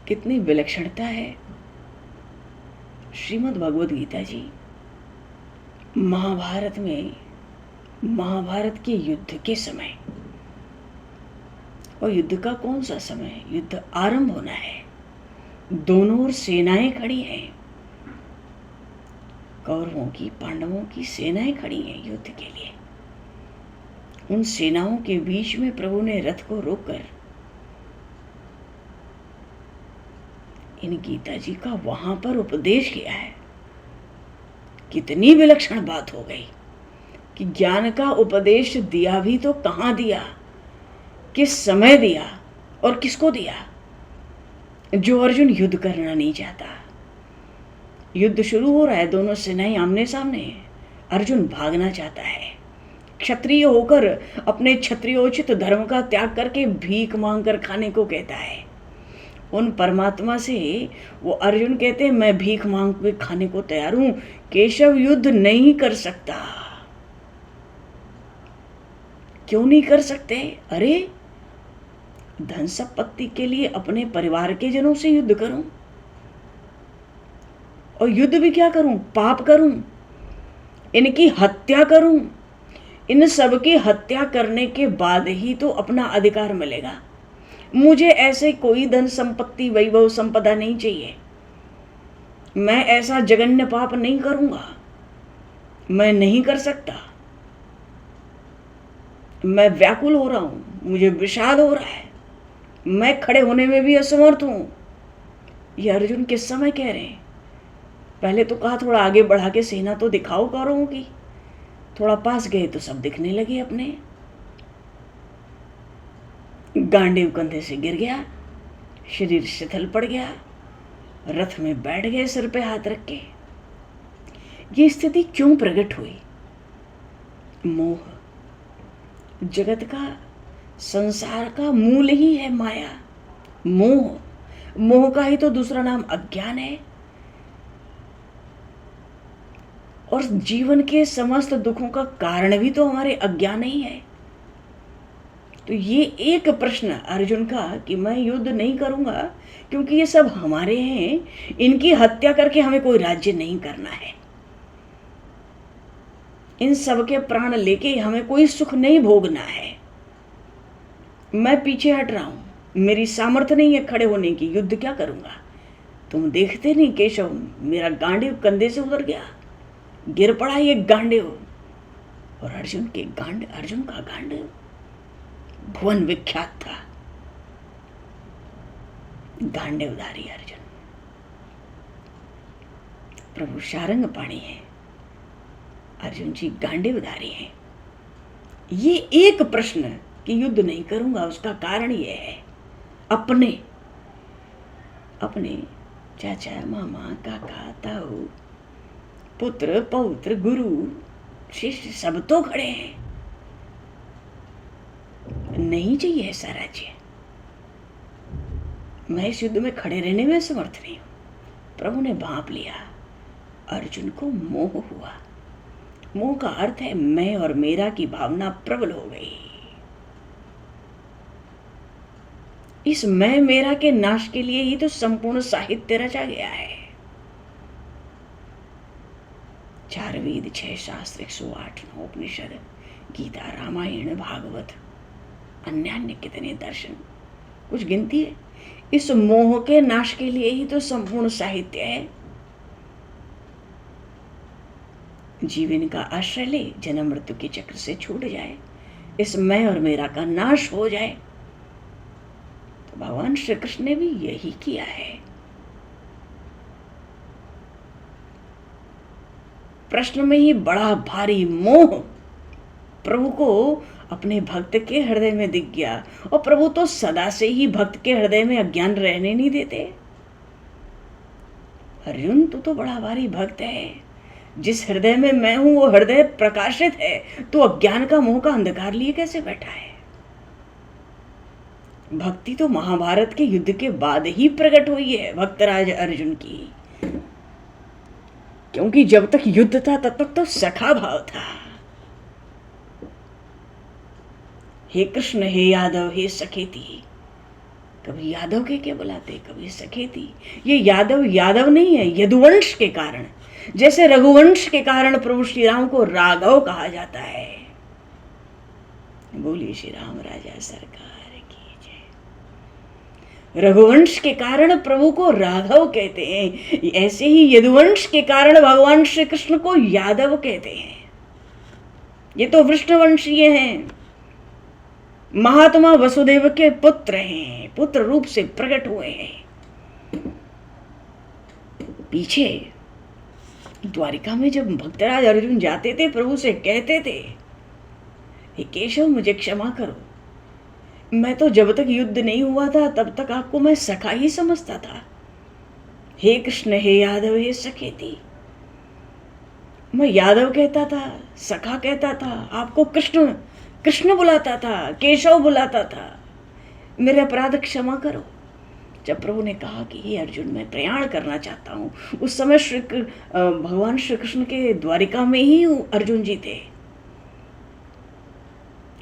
कितनी विलक्षणता है। श्रीमद् भगवद गीता जी महाभारत में, महाभारत के युद्ध के समय, और युद्ध का कौन सा समय, युद्ध आरंभ होना है, दोनों ओर सेनाएं खड़ी हैं, कौरवों की, पांडवों की सेनाएं खड़ी हैं युद्ध के लिए। उन सेनाओं के बीच में प्रभु ने रथ को रोककर इन गीता जी का वहां पर उपदेश किया है। कितनी विलक्षण बात हो गई कि ज्ञान का उपदेश दिया भी तो कहाँ दिया, किस समय दिया और किसको दिया। जो अर्जुन युद्ध करना नहीं चाहता, युद्ध शुरू हो रहा है, दोनों सेनाएं आमने सामने, अर्जुन भागना चाहता है, क्षत्रिय होकर अपने क्षत्रियोचित धर्म का त्याग करके भीख मांग कर खाने को कहता है। उन परमात्मा से वो अर्जुन कहते हैं मैं भीख मांग के खाने को तैयार हूं, केशव युद्ध नहीं कर सकता। क्यों नहीं कर सकते? अरे धन संपत्ति के लिए अपने परिवार के जनों से युद्ध करूं, और युद्ध भी क्या करूं? पाप करूं, इनकी हत्या करूं। इन सब की हत्या करने के बाद ही तो अपना अधिकार मिलेगा। मुझे ऐसे कोई धन संपत्ति वैभव संपदा नहीं चाहिए। मैं ऐसा जघन्य पाप नहीं करूंगा, मैं नहीं कर सकता। मैं व्याकुल हो रहा हूं, मुझे विषाद हो रहा है, मैं खड़े होने में भी असमर्थ हूं। ये अर्जुन किस समय कह रहे हैं? पहले तो कहा थोड़ा आगे बढ़ा के सेना तो दिखाओ कौरवों की। थोड़ा पास गए तो सब दिखने लगे अपने। गांडीव कंधे से गिर गया, शरीर शिथिल पड़ गया, रथ में बैठ गए सिर पे हाथ रख के। ये स्थिति क्यों प्रकट हुई? मोह। जगत का, संसार का मूल ही है माया, मोह। मोह का ही तो दूसरा नाम अज्ञान है। और जीवन के समस्त दुखों का कारण भी तो हमारे अज्ञान ही है। तो ये एक प्रश्न अर्जुन का कि मैं युद्ध नहीं करूंगा क्योंकि ये सब हमारे हैं, इनकी हत्या करके हमें कोई राज्य नहीं करना है, इन सब के प्राण लेके हमें कोई सुख नहीं भोगना है। मैं पीछे हट रहा हूं, मेरी सामर्थ्य नहीं है खड़े होने की, युद्ध क्या करूंगा? तुम देखते नहीं केशव, मेरा गांडीव कंधे से उतर गया, गिर पड़ा ये गांडीव। और अर्जुन का गांडीव भुवन विख्यात था, गांडीवधारी अर्जुन। प्रभु शारंग पाणी है, अर्जुन जी गांडीवधारी हैं। ये एक प्रश्न कि युद्ध नहीं करूंगा, उसका कारण ये है अपने चाचा, मामा, काका, ताऊ, पुत्र, पौत्र, गुरु, शिष्य सब तो खड़े हैं। नहीं चाहिए ऐसा राज्य। मैं इस युद्ध में खड़े रहने में समर्थ नहीं हूं। प्रभु ने भांप लिया, अर्जुन को मोह हुआ। मोह का अर्थ है मैं और मेरा की भावना प्रबल हो गई। इस मैं मेरा के नाश के लिए ही तो संपूर्ण साहित्य रचा गया है। 4 वेद, 6 शास्त्र, 108 उपनिषद, गीता, रामायण, भागवत, अन्य कितने दर्शन, कुछ गिनती है। इस मोह के नाश के लिए ही तो संपूर्ण साहित्य है। जीवन का आश्रय ले, जन्म मृत्यु के चक्र से छूट जाए, इस मैं और मेरा का नाश हो जाए। तो भगवान श्री कृष्ण ने भी यही किया है। प्रश्न में ही बड़ा भारी मोह प्रभु को अपने भक्त के हृदय में दिख गया। और प्रभु तो सदा से ही भक्त के हृदय में अज्ञान रहने नहीं देते। अर्जुन तू तो बड़ा भारी भक्त है, जिस हृदय में मैं हूं वो हृदय प्रकाशित है, तो अज्ञान का मोह का अंधकार लिए कैसे बैठा है? भक्ति तो महाभारत के युद्ध के बाद ही प्रकट हुई है भक्तराज अर्जुन की, क्योंकि जब तक युद्ध था तब तक तो सखा भाव था। हे कृष्ण, हे यादव, हे सखेती। कभी यादव के बुलाते, कभी सखेती। ये यादव यादव नहीं है, यदुवंश के कारण, जैसे रघुवंश के कारण प्रभु श्री राम को राघव कहा जाता है। बोलिए श्री राम राजा सरकार की जय। रघुवंश के कारण प्रभु को राघव कहते हैं, ऐसे ही यदुवंश के कारण भगवान श्री कृष्ण को यादव कहते हैं। ये तो वृष्णवंशीय हैं, महात्मा वसुदेव के पुत्र हैं, पुत्र रूप से प्रकट हुए हैं। पीछे द्वारिका में जब भक्तराज अर्जुन जाते थे, प्रभु से कहते थे, हे केशव मुझे क्षमा करो, मैं तो जब तक युद्ध नहीं हुआ था तब तक आपको मैं सखा ही समझता था। हे कृष्ण, हे यादव, हे सखेती, मैं यादव कहता था, सखा कहता था, आपको कृष्ण कृष्ण बुलाता था, केशव बुलाता था, मेरे अपराध क्षमा करो। जब प्रभु ने कहा कि हे अर्जुन, मैं प्रयाण करना चाहता हूँ, उस समय भगवान श्री कृष्ण के द्वारिका में ही अर्जुन जी थे।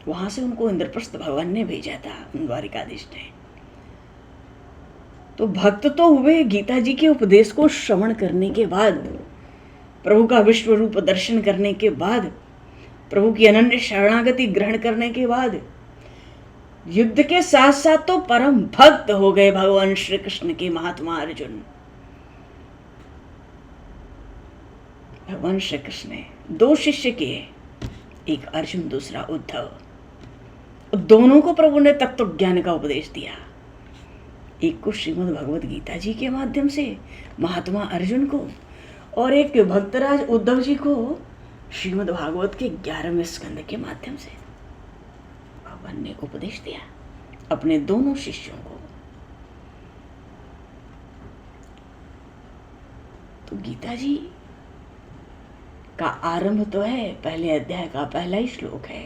वहां से उनको इंद्रप्रस्थ भगवान ने भेजा था, द्वारिकाधीश ने। तो भक्त तो हुए, गीता जी के उपदेश को श्रवण करने के बाद, प्रभु का विश्व रूप दर्शन करने के बाद, प्रभु की अनन्य शरणागति ग्रहण करने के बाद युद्ध के साथ साथ तो परम भक्त हो गए भगवान श्री कृष्ण के महात्मा अर्जुन। भगवान श्री कृष्ण ने 2 शिष्य किए, एक अर्जुन, दूसरा उद्धव। दोनों को प्रभु ने तत्व ज्ञान का उपदेश दिया। एक को श्रीमद् भगवद गीता जी के माध्यम से महात्मा अर्जुन को, और एक भक्तराज उद्धव जी को श्रीमद् भागवत के 11वें स्कंद के माध्यम से भगवान ने उपदेश दिया अपने दोनों शिष्यों को। तो गीता जी का आरंभ तो है, पहले अध्याय का पहला ही श्लोक है,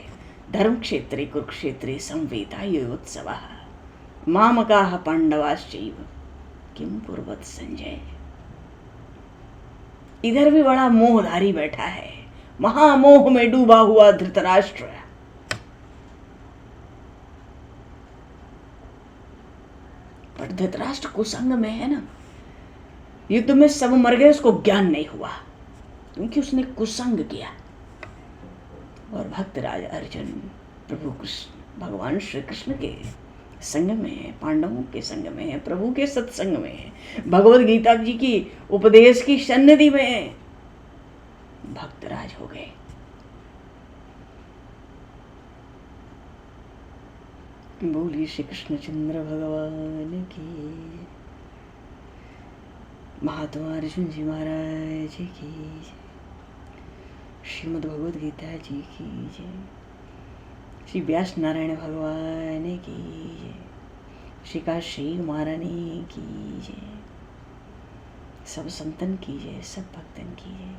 धर्म क्षेत्रे कुरुक्षेत्रे संवेता योत्सवः मामकाः पांडवाश्चैव किम कुर्वत संजय। इधर भी बड़ा मोहधारी बैठा है, महामोह में डूबा हुआ धृतराष्ट्र। पर धृतराष्ट्र कुसंग में है ना, युद्ध में सब मर गए, उसको ज्ञान नहीं हुआ क्योंकि उसने कुसंग किया। और भक्तराज अर्जुन प्रभु कृष्ण भगवान श्री कृष्ण के संग में है, पांडवों के संग में है, प्रभु के सत्संग में है, भगवद गीता जी की उपदेश की सन्निधि में भक्तराज हो गए। बोलिए श्री कृष्णचंद्र भगवान की, महात्मा अर्जुन जी महाराज की, श्रीमद् भगवद गीता जी की जय, श्री व्यास नारायण भगवान की जय, श्री काशी महारानी की जय, सब संतन की जय, सब भक्तन की जय।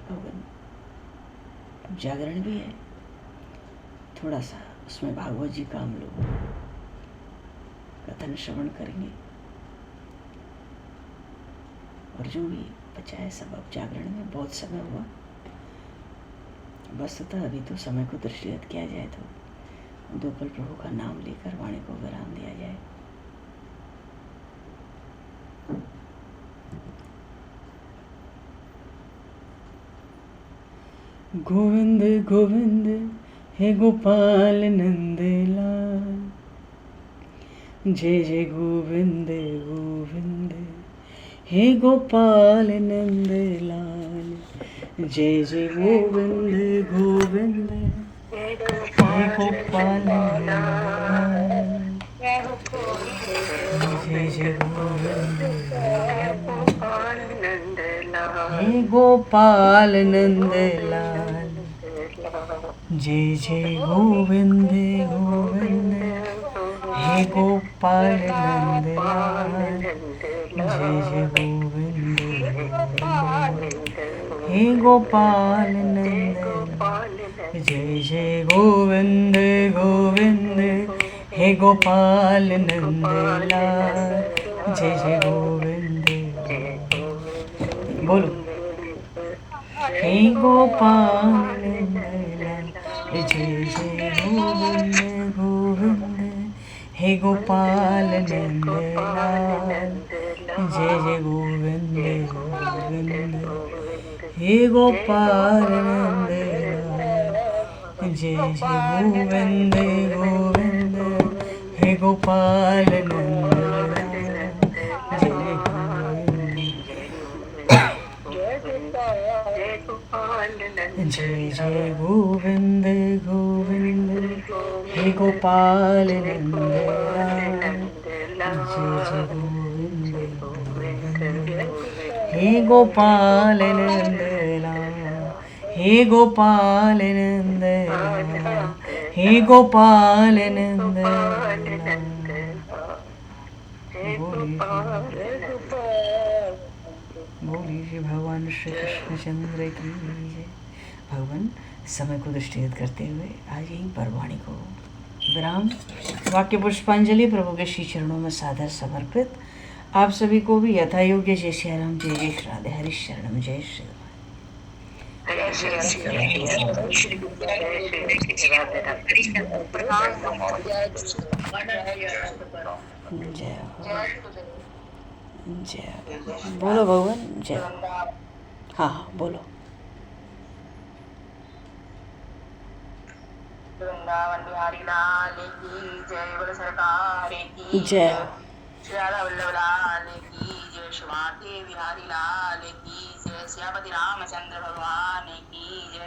अब जागरण भी है, थोड़ा सा उसमें भागवत जी का हम लोग कथन श्रवण करेंगे, और जो भी बचा है सब। अब जागरण में बहुत समय हुआ, बस तो अभी तो समय को दृष्टिगत किया जाए तो 2 पल प्रभु का नाम लेकर वाणी को विराम दिया जाए। गोविंद गोविंद हे गोपाल नंद लाल, जय जय गोविंद गोविंद हे गोपाल नंद लाल, जय जय गोविंद गोविंद हे गोपाल नंद लाल, जय जय गोविंद हे गोपाल नंद लाल, जय जय गोविंद गोविंद हे गोपाल नंद लाल, जय जय गोविंद हे गोपाल नंद, जय जय गोविंद गोविंद हे गोपाल नंद लाल, जय जय गोविंद। बोलो हे गोपाल नंद लाल, जय जय गोविंद गोविंद हे गोपाल नंद लाल, जय जय गोविंद गोविंद हे गोपाल नंद लाल, जय जय गोविंद गोविंद हे गोपाल नंद जय जय जय गोविंद गोविंद हे गोपाल नंद जय जय गोविंद हे गोपाल नंद हे गोपाल नंद हे गोपाल नंद बोली श्री भगवान श्री कृष्णचंद्र की जय। भगवान समय को दृष्टिगत करते हुए आज यहीं पर वाणी को विराम। वाक्य पुष्पांजलि प्रभु के श्री चरणों में सादर समर्पित। आप सभी को भी यथा योग्य जय श्री राम जय जय श्री राधे हरि शरणम जय श्री जय जय बोलो भगवान जय। हाँ हाँ बोलो। वृंदावन बिहारी लाल की जय। बोलो सरकार की जय। श्री राधा वल्लभ लाल की जय। श्री माते बिहारी लाल की जय। श्यामति रामचंद्र भगवान की जय।